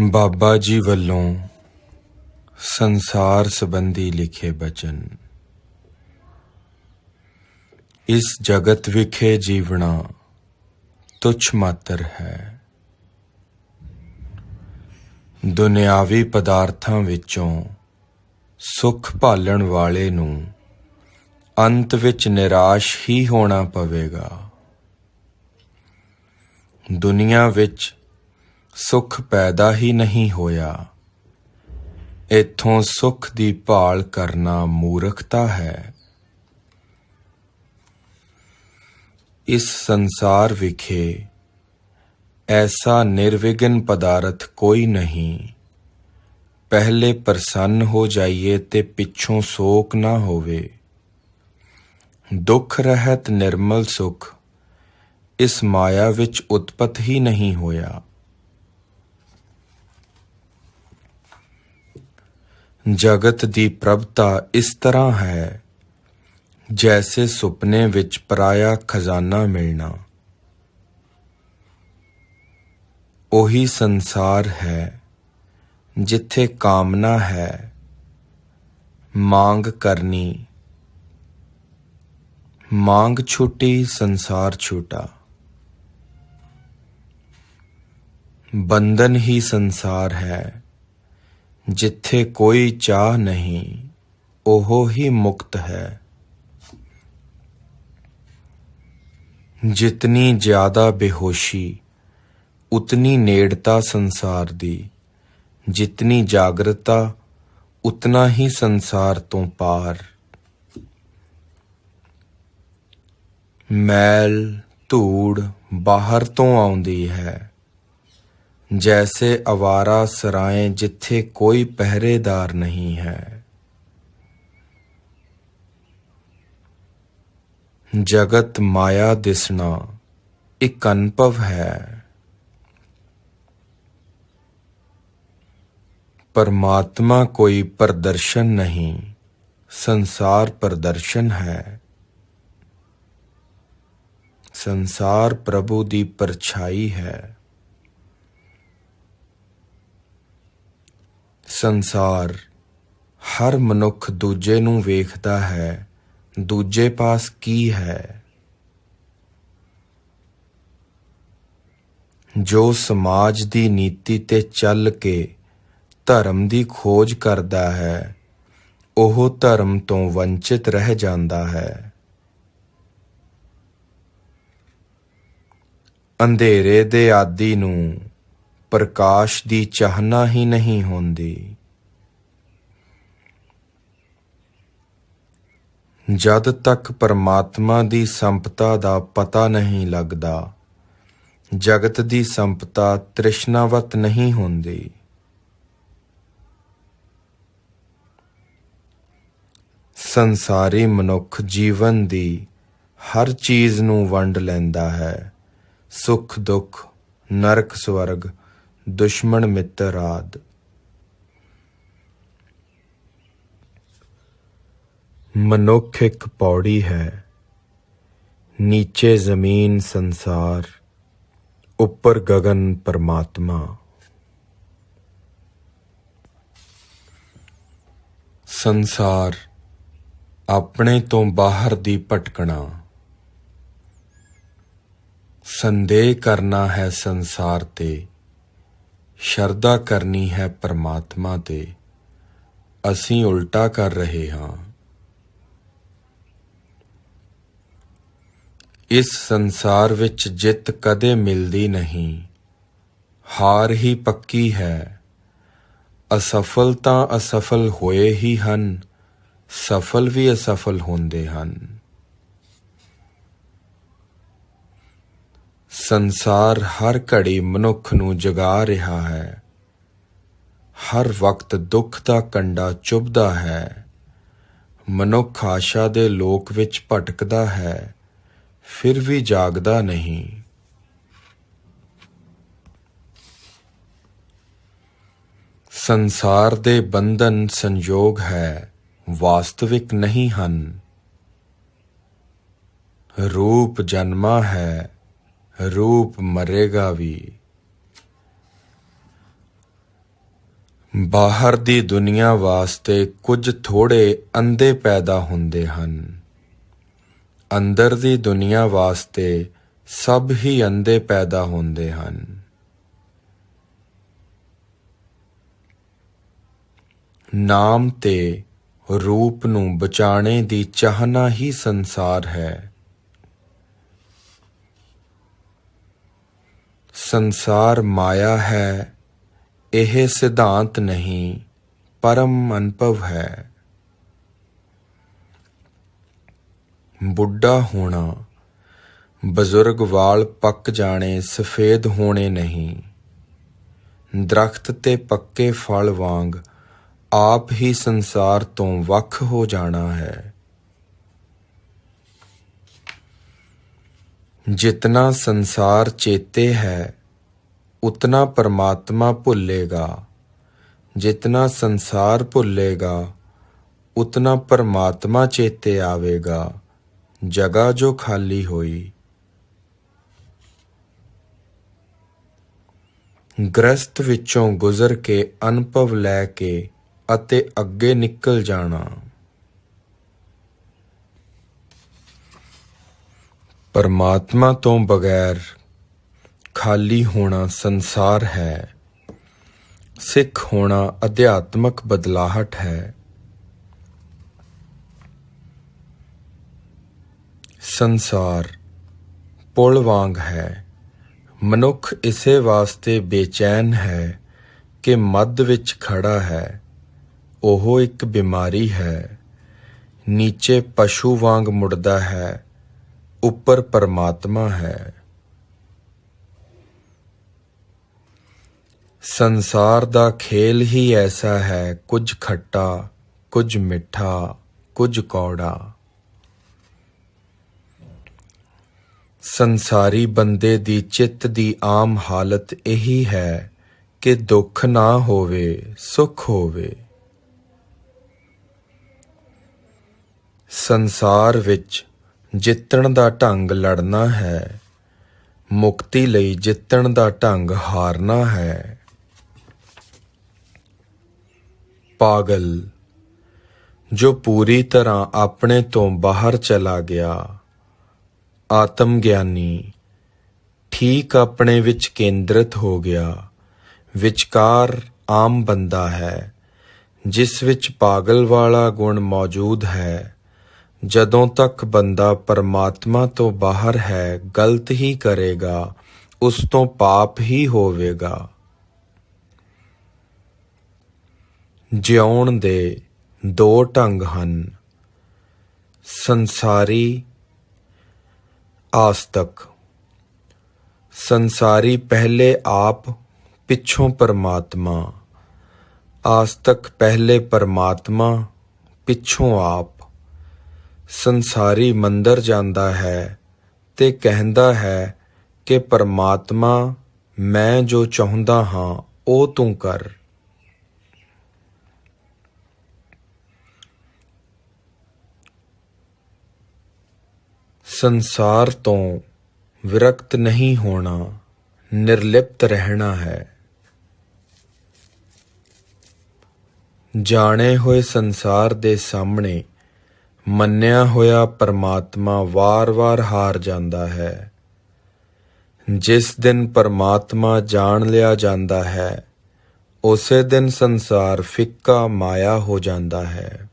ਬਾਬਾ ਜੀ ਵੱਲੋਂ ਸੰਸਾਰ ਸੰਬੰਧੀ ਲਿਖੇ ਬਚਨ। ਇਸ ਜਗਤ ਵਿਖੇ ਜੀਵਣਾ ਤੁਛ ਮਾਤਰ ਹੈ। ਦੁਨਿਆਵੀ ਪਦਾਰਥਾਂ ਵਿੱਚੋਂ ਸੁੱਖ ਭਾਲਣ ਵਾਲੇ ਨੂੰ ਅੰਤ ਵਿੱਚ ਨਿਰਾਸ਼ ਹੀ ਹੋਣਾ ਪਵੇਗਾ। ਦੁਨੀਆ ਵਿੱਚ ਸੁੱਖ ਪੈਦਾ ਹੀ ਨਹੀਂ ਹੋਇਆ। ਇੱਥੋਂ ਸੁੱਖ ਦੀ ਭਾਲ ਕਰਨਾ ਮੂਰਖਤਾ ਹੈ। ਇਸ ਸੰਸਾਰ ਵਿਖੇ ਐਸਾ ਨਿਰਵਿਘਨ ਪਦਾਰਥ ਕੋਈ ਨਹੀਂ। ਪਹਿਲੇ ਪ੍ਰਸੰਨ ਹੋ ਜਾਈਏ ਤੇ ਪਿੱਛੋਂ ਸ਼ੋਕ ਨਾ ਹੋਵੇ। ਦੁੱਖ ਰਹਿਤ ਨਿਰਮਲ ਸੁਖ ਇਸ ਮਾਇਆ ਵਿੱਚ ਉਤਪਤ ਹੀ ਨਹੀਂ ਹੋਇਆ। ਜਗਤ ਦੀ ਪ੍ਰਭਤਾ ਇਸ ਤਰ੍ਹਾਂ ਹੈ ਜੈਸੇ ਸੁਪਨੇ ਵਿੱਚ ਪਰਾਇਆ ਖਜ਼ਾਨਾ ਮਿਲਣਾ। ਉਹੀ ਸੰਸਾਰ ਹੈ ਜਿੱਥੇ ਕਾਮਨਾ ਹੈ, ਮਾਂਗ ਕਰਨੀ। ਮਾਂਗ ਛੁੱਟੀ ਸੰਸਾਰ ਛੂਟਾ। ਬੰਧਨ ਹੀ ਸੰਸਾਰ ਹੈ ਜਿੱਥੇ ਕੋਈ ਚਾਹ ਨਹੀਂ, ਉਹ ਹੀ ਮੁਕਤ ਹੈ। ਜਿਤਨੀ ਜ਼ਿਆਦਾ ਬੇਹੋਸ਼ੀ ਉਤਨੀ ਨੇੜਤਾ ਸੰਸਾਰ ਦੀ। ਜਿਤਨੀ ਜਾਗਰਤਾ ਉਤਨਾ ਹੀ ਸੰਸਾਰ ਤੋਂ ਪਾਰ। ਮੈਲ ਧੂੜ ਬਾਹਰ ਤੋਂ ਆਉਂਦੀ ਹੈ ਜੈਸੇ ਅਵਾਰਾ ਸਰਾਏ ਜਿੱਥੇ ਕੋਈ ਪਹਿਰੇਦਾਰ ਨਹੀਂ ਹੈ। ਜਗਤ ਮਾਇਆ ਦਿਸਣਾ ਇੱਕ ਅਨੁਭਵ ਹੈ। ਪਰਮਾਤਮਾ ਕੋਈ ਪ੍ਰਦਰਸ਼ਨ ਨਹੀਂ, ਸੰਸਾਰ ਪ੍ਰਦਰਸ਼ਨ ਹੈ। ਸੰਸਾਰ ਪ੍ਰਭੂ ਦੀ ਪਰਛਾਈ ਹੈ। ਸੰਸਾਰ ਹਰ ਮਨੁੱਖ ਦੂਜੇ ਨੂੰ ਵੇਖਦਾ ਹੈ, ਦੂਜੇ ਪਾਸ ਕੀ ਹੈ। ਜੋ ਸਮਾਜ ਦੀ ਨੀਤੀ ਤੇ ਚੱਲ ਕੇ ਧਰਮ ਦੀ ਖੋਜ ਕਰਦਾ ਹੈ, ਉਹ ਧਰਮ ਤੋਂ ਵੰਚਿਤ ਰਹਿ ਜਾਂਦਾ ਹੈ। ਅੰਧੇਰੇ ਦੇ ਆਦੀ ਨੂੰ ਪ੍ਰਕਾਸ਼ ਦੀ ਚਾਹਨਾ ਹੀ ਨਹੀਂ ਹੁੰਦੀ। ਜਦ ਤੱਕ ਪਰਮਾਤਮਾ ਦੀ ਸੰਪਤਾ ਦਾ ਪਤਾ ਨਹੀਂ ਲੱਗਦਾ, ਜਗਤ ਦੀ ਸੰਪਤਾ ਤ੍ਰਿਸ਼ਨਾਵਤ ਨਹੀਂ ਹੁੰਦੀ। ਸੰਸਾਰੀ ਮਨੁੱਖ ਜੀਵਨ ਦੀ ਹਰ ਚੀਜ਼ ਨੂੰ ਵੰਡ ਲੈਂਦਾ ਹੈ। ਸੁੱਖ ਦੁੱਖ, ਨਰਕ ਸਵਰਗ, ਦੁਸ਼ਮਣ ਮਿੱਤਰ ਆਦਿ। ਮਨੁੱਖ ਇੱਕ ਪੌੜੀ ਹੈ। ਨੀਚੇ ਜ਼ਮੀਨ ਸੰਸਾਰ, ਉੱਪਰ ਗਗਨ ਪਰਮਾਤਮਾ। ਸੰਸਾਰ ਆਪਣੇ ਤੋਂ ਬਾਹਰ ਦੀ ਭਟਕਣਾ। ਸੰਦੇਹ ਕਰਨਾ ਹੈ ਸੰਸਾਰ ਤੇ, ਸ਼ਰਧਾ ਕਰਨੀ ਹੈ ਪਰਮਾਤਮਾ ਤੇ। ਅਸੀਂ ਉਲਟਾ ਕਰ ਰਹੇ ਹਾਂ। ਇਸ ਸੰਸਾਰ ਵਿੱਚ ਜਿੱਤ ਕਦੇ ਮਿਲਦੀ ਨਹੀਂ, ਹਾਰ ਹੀ ਪੱਕੀ ਹੈ। ਅਸਫਲ ਤਾਂ ਅਸਫਲ ਹੋਏ ਹੀ ਹਨ, ਸਫਲ ਵੀ ਅਸਫਲ ਹੁੰਦੇ ਹਨ। ਸੰਸਾਰ ਹਰ ਘੜੀ ਮਨੁੱਖ ਨੂੰ ਜਗਾ ਰਿਹਾ ਹੈ। ਹਰ ਵਕਤ ਦੁੱਖ ਦਾ ਕੰਡਾ ਚੁਭਦਾ ਹੈ। ਮਨੁੱਖ ਆਸ਼ਾ ਦੇ ਲੋਕ ਵਿੱਚ ਭਟਕਦਾ ਹੈ, ਫਿਰ ਵੀ ਜਾਗਦਾ ਨਹੀਂ। ਸੰਸਾਰ ਦੇ ਬੰਧਨ ਸੰਯੋਗ ਹੈ, ਵਾਸਤਵਿਕ ਨਹੀਂ ਹਨ। ਰੂਪ ਜਨਮਾ ਹੈ, ਰੂਪ ਮਰੇਗਾ ਵੀ। ਬਾਹਰ ਦੀ ਦੁਨੀਆ ਵਾਸਤੇ ਕੁਝ ਥੋੜ੍ਹੇ ਅੰਧੇ ਪੈਦਾ ਹੁੰਦੇ ਹਨ। ਅੰਦਰ ਦੀ ਦੁਨੀਆ ਵਾਸਤੇ ਸਭ ਹੀ ਅੰਧੇ ਪੈਦਾ ਹੁੰਦੇ ਹਨ। ਨਾਮ ਤੇ ਰੂਪ ਨੂੰ ਬਚਾਣੇ ਦੀ ਚਾਹਨਾ ਹੀ ਸੰਸਾਰ ਹੈ। ਸੰਸਾਰ ਮਾਇਆ ਹੈ, ਇਹ ਸਿਧਾਂਤ ਨਹੀਂ, ਪਰਮ ਅਨੁਭਵ ਹੈ। ਬੁੱਢਾ ਹੋਣਾ, ਬਜ਼ੁਰਗ ਵਾਲ ਪੱਕ ਜਾਣੇ, ਸਫੇਦ ਹੋਣੇ ਨਹੀਂ। ਦਰਖਤ ਤੇ ਪੱਕੇ ਫਲ ਵਾਂਗ ਆਪ ਹੀ ਸੰਸਾਰ ਤੋਂ ਵੱਖ ਹੋ ਜਾਣਾ ਹੈ। ਜਿਤਨਾ ਸੰਸਾਰ ਚੇਤੇ ਹੈ ਉਤਨਾ ਪਰਮਾਤਮਾ ਭੁੱਲੇਗਾ। ਜਿਤਨਾ ਸੰਸਾਰ ਭੁੱਲੇਗਾ ਉਤਨਾ ਪਰਮਾਤਮਾ ਚੇਤੇ ਆਵੇਗਾ। ਜਗ੍ਹਾ ਜੋ ਖਾਲੀ ਹੋਈ। ਗ੍ਰਸਤ ਵਿੱਚੋਂ ਗੁਜ਼ਰ ਕੇ ਅਨੁਭਵ ਲੈ ਕੇ ਅਤੇ ਅੱਗੇ ਨਿਕਲ ਜਾਣਾ। ਪਰਮਾਤਮਾ ਤੋਂ ਬਗੈਰ ਖਾਲੀ ਹੋਣਾ ਸੰਸਾਰ ਹੈ। ਸਿੱਖ ਹੋਣਾ ਅਧਿਆਤਮਕ ਬਦਲਾਹਟ ਹੈ। ਸੰਸਾਰ ਪੁਲ ਵਾਂਗ ਹੈ। ਮਨੁੱਖ ਇਸੇ ਵਾਸਤੇ ਬੇਚੈਨ ਹੈ ਕਿ ਮੱਧ ਵਿੱਚ ਖੜਾ ਹੈ। ਉਹ ਇੱਕ ਬਿਮਾਰੀ ਹੈ। ਨੀਚੇ ਪਸ਼ੂ ਵਾਂਗ ਮੁੜਦਾ ਹੈ, ਉੱਪਰ ਪਰਮਾਤਮਾ ਹੈ। ਸੰਸਾਰ ਦਾ ਖੇਲ ਹੀ ਐਸਾ ਹੈ, ਕੁਝ ਖੱਟਾ, ਕੁਝ ਮਿੱਠਾ, ਕੁਝ ਕੌੜਾ। ਸੰਸਾਰੀ ਬੰਦੇ ਦੀ ਚਿੱਤ ਦੀ ਆਮ ਹਾਲਤ ਇਹੀ ਹੈ ਕਿ ਦੁੱਖ ਨਾ ਹੋਵੇ, ਸੁੱਖ ਹੋਵੇ। ਸੰਸਾਰ ਵਿੱਚ ਜਿੱਤਣ ਦਾ ਢੰਗ ਲੜਨਾ ਹੈ, ਮੁਕਤੀ ਲਈ ਜਿੱਤਣ ਦਾ ਢੰਗ ਹਾਰਨਾ ਹੈ। ਪਾਗਲ ਜੋ ਪੂਰੀ ਤਰ੍ਹਾਂ ਆਪਣੇ ਤੋਂ ਬਾਹਰ ਚਲਾ ਗਿਆ। ਆਤਮ ਗਿਆਨੀ ਠੀਕ ਆਪਣੇ ਵਿੱਚ ਕੇਂਦਰਿਤ ਹੋ ਗਿਆ। ਵਿਚਕਾਰ ਆਮ ਬੰਦਾ ਹੈ, ਜਿਸ ਵਿੱਚ ਪਾਗਲ ਵਾਲਾ ਗੁਣ ਮੌਜੂਦ ਹੈ। ਜਦੋਂ ਤੱਕ ਬੰਦਾ ਪਰਮਾਤਮਾ ਤੋਂ ਬਾਹਰ ਹੈ, ਗਲਤ ਹੀ ਕਰੇਗਾ, ਉਸ ਤੋਂ ਪਾਪ ਹੀ ਹੋਵੇਗਾ। ਜਿਉਣ ਦੇ ਦੋ ਢੰਗ ਹਨ, ਸੰਸਾਰੀ ਆਸਤਕ। ਸੰਸਾਰੀ ਪਹਿਲੇ ਆਪ, ਪਿੱਛੋਂ ਪਰਮਾਤਮਾ। ਆਸਤਕ ਪਹਿਲੇ ਪਰਮਾਤਮਾ, ਪਿੱਛੋਂ ਆਪ। ਸੰਸਾਰੀ ਮੰਦਰ ਜਾਂਦਾ ਹੈ ਤੇ ਕਹਿੰਦਾ ਹੈ ਕਿ ਪਰਮਾਤਮਾ, ਮੈਂ ਜੋ ਚਾਹੁੰਦਾ ਹਾਂ ਉਹ ਤੂੰ ਕਰ। ਸੰਸਾਰ ਤੋਂ ਵਿਰਕਤ ਨਹੀਂ ਹੋਣਾ, ਨਿਰਲਿਪਤ ਰਹਿਣਾ ਹੈ। ਜਾਣੇ ਹੋਏ ਸੰਸਾਰ ਦੇ ਸਾਹਮਣੇ ਮੰਨਿਆ ਹੋਇਆ ਪਰਮਾਤਮਾ ਵਾਰ-ਵਾਰ ਹਾਰ ਜਾਂਦਾ ਹੈ। ਜਿਸ ਦਿਨ ਪਰਮਾਤਮਾ ਜਾਣ ਲਿਆ ਜਾਂਦਾ ਹੈ, ਉਸੇ ਦਿਨ ਸੰਸਾਰ ਫਿੱਕਾ ਮਾਇਆ ਹੋ ਜਾਂਦਾ ਹੈ।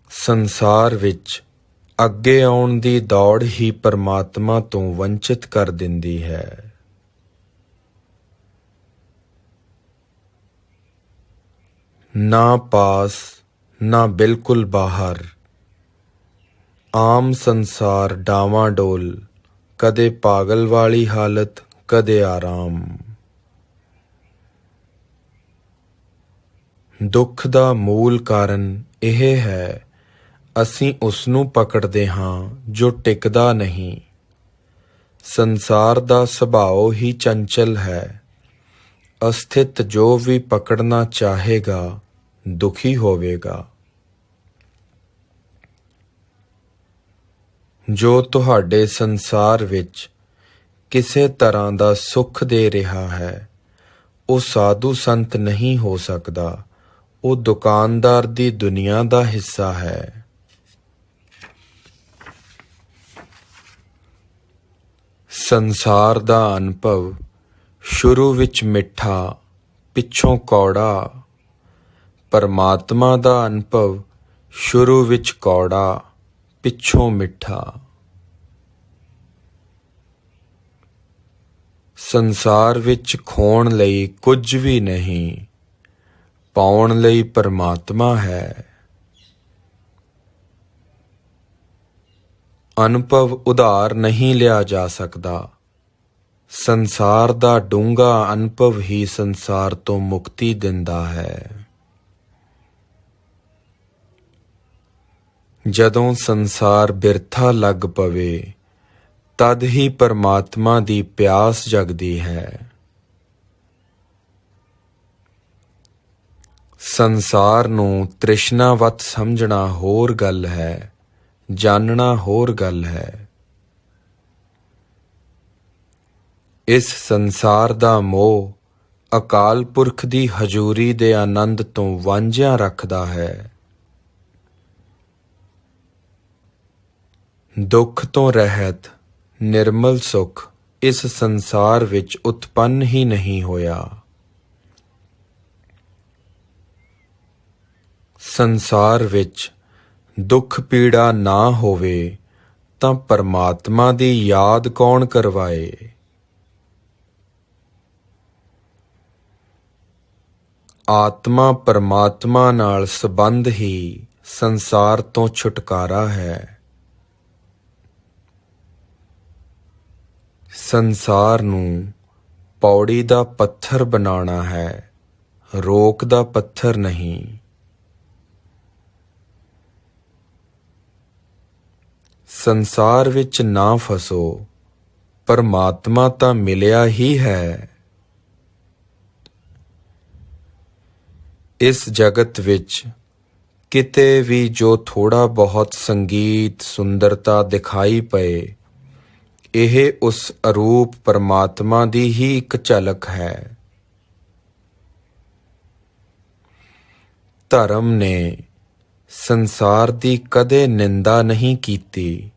ਸੰਸਾਰ ਵਿੱਚ ਅੱਗੇ ਆਉਣ ਦੀ ਦੌੜ ਹੀ ਪਰਮਾਤਮਾ ਤੋਂ ਵੰਚਿਤ ਕਰ ਦਿੰਦੀ ਹੈ। ਨਾ ਪਾਸ, ਨਾ ਬਿਲਕੁਲ ਬਾਹਰ। ਆਮ ਸੰਸਾਰ ਡਾਵਾਂਡੋਲ, ਕਦੇ ਪਾਗਲ ਵਾਲੀ ਹਾਲਤ, ਕਦੇ ਆਰਾਮ। ਦੁੱਖ ਦਾ ਮੂਲ ਕਾਰਨ ਇਹ ਹੈ, ਅਸੀਂ ਉਸ ਨੂੰ ਪਕੜਦੇ ਹਾਂ ਜੋ ਟਿਕਦਾ ਨਹੀਂ। ਸੰਸਾਰ ਦਾ ਸੁਭਾਅ ਹੀ ਚੰਚਲ ਹੈ। ਅਸਥਿਤ ਜੋ ਵੀ ਪਕੜਨਾ ਚਾਹੇਗਾ, ਦੁਖੀ ਹੋਵੇਗਾ। ਜੋ ਤੁਹਾਡੇ ਸੰਸਾਰ ਵਿੱਚ ਕਿਸੇ ਤਰ੍ਹਾਂ ਦਾ ਸੁੱਖ ਦੇ ਰਿਹਾ ਹੈ, ਉਹ ਸਾਧੂ ਸੰਤ ਨਹੀਂ ਹੋ ਸਕਦਾ, ਉਹ ਦੁਕਾਨਦਾਰ ਦੀ ਦੁਨੀਆ ਦਾ ਹਿੱਸਾ ਹੈ। ਸੰਸਾਰ ਦਾ ਅਨੁਭਵ ਸ਼ੁਰੂ ਵਿੱਚ ਮਿੱਠਾ, ਪਿੱਛੋਂ ਕੌੜਾ। ਪਰਮਾਤਮਾ ਦਾ ਅਨੁਭਵ ਸ਼ੁਰੂ ਵਿੱਚ ਕੌੜਾ, ਪਿੱਛੋਂ ਮਿੱਠਾ। ਸੰਸਾਰ ਵਿੱਚ ਖੋਣ ਲਈ ਕੁਝ ਵੀ ਨਹੀਂ, ਪਾਉਣ ਲਈ ਪਰਮਾਤਮਾ ਹੈ। ਅਨੁਭਵ ਉਧਾਰ ਨਹੀਂ ਲਿਆ ਜਾ ਸਕਦਾ। ਸੰਸਾਰ ਦਾ ਡੂੰਘਾ ਅਨੁਭਵ ਹੀ ਸੰਸਾਰ ਤੋਂ ਮੁਕਤੀ ਦਿੰਦਾ ਹੈ। ਜਦੋਂ ਸੰਸਾਰ ਬਿਰਥਾ ਲੱਗ ਪਵੇ, ਤਦ ਹੀ ਪਰਮਾਤਮਾ ਦੀ ਪਿਆਸ ਜਗਦੀ ਹੈ। ਸੰਸਾਰ ਨੂੰ ਤ੍ਰਿਸ਼ਨਾਵਤ ਸਮਝਣਾ ਹੋਰ ਗੱਲ ਹੈ, ਜਾਣਨਾ ਹੋਰ ਗੱਲ ਹੈ। ਇਸ ਸੰਸਾਰ ਦਾ ਮੋਹ ਅਕਾਲ ਪੁਰਖ ਦੀ ਹਜ਼ੂਰੀ ਦੇ ਆਨੰਦ ਤੋਂ ਵਾਂਝਿਆ ਰੱਖਦਾ ਹੈ। ਦੁੱਖ ਤੋਂ ਰਹਿਤ ਨਿਰਮਲ ਸੁੱਖ ਇਸ ਸੰਸਾਰ ਵਿੱਚ ਉਤਪੰਨ ਹੀ ਨਹੀਂ ਹੋਇਆ। ਸੰਸਾਰ ਵਿੱਚ ਦੁੱਖ ਪੀੜਾ ਨਾ ਹੋਵੇ ਤਾਂ ਪਰਮਾਤਮਾ ਦੀ ਯਾਦ ਕੌਣ ਕਰਵਾਏ। ਆਤਮਾ ਪਰਮਾਤਮਾ ਨਾਲ ਸੰਬੰਧ ਹੀ ਸੰਸਾਰ ਤੋਂ ਛੁਟਕਾਰਾ ਹੈ। ਸੰਸਾਰ ਨੂੰ ਪੌੜੀ ਦਾ ਪੱਥਰ ਬਣਾਉਣਾ ਹੈ, ਰੋਕ ਦਾ ਪੱਥਰ ਨਹੀਂ। ਸੰਸਾਰ ਵਿੱਚ ਨਾ ਫਸੋ, ਪਰਮਾਤਮਾ ਤਾਂ ਮਿਲਿਆ ਹੀ ਹੈ। ਇਸ ਜਗਤ ਵਿੱਚ ਕਿਤੇ ਵੀ ਜੋ ਥੋੜਾ ਬਹੁਤ ਸੰਗੀਤ, ਸੁੰਦਰਤਾ ਦਿਖਾਈ ਪਏ, ਇਹ ਉਸ ਅਰੂਪ ਪਰਮਾਤਮਾ ਦੀ ਹੀ ਇੱਕ ਝਲਕ ਹੈ। ਧਰਮ ਨੇ ਸੰਸਾਰ ਦੀ ਕਦੇ ਨਿੰਦਾ ਨਹੀਂ ਕੀਤੀ।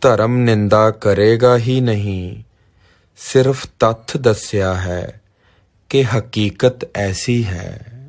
ਧਰਮ ਨਿੰਦਾ ਕਰੇਗਾ ਹੀ ਨਹੀਂ, ਸਿਰਫ ਤੱਥ ਦੱਸਿਆ ਹੈ ਕਿ ਹਕੀਕਤ ਐਸੀ ਹੈ।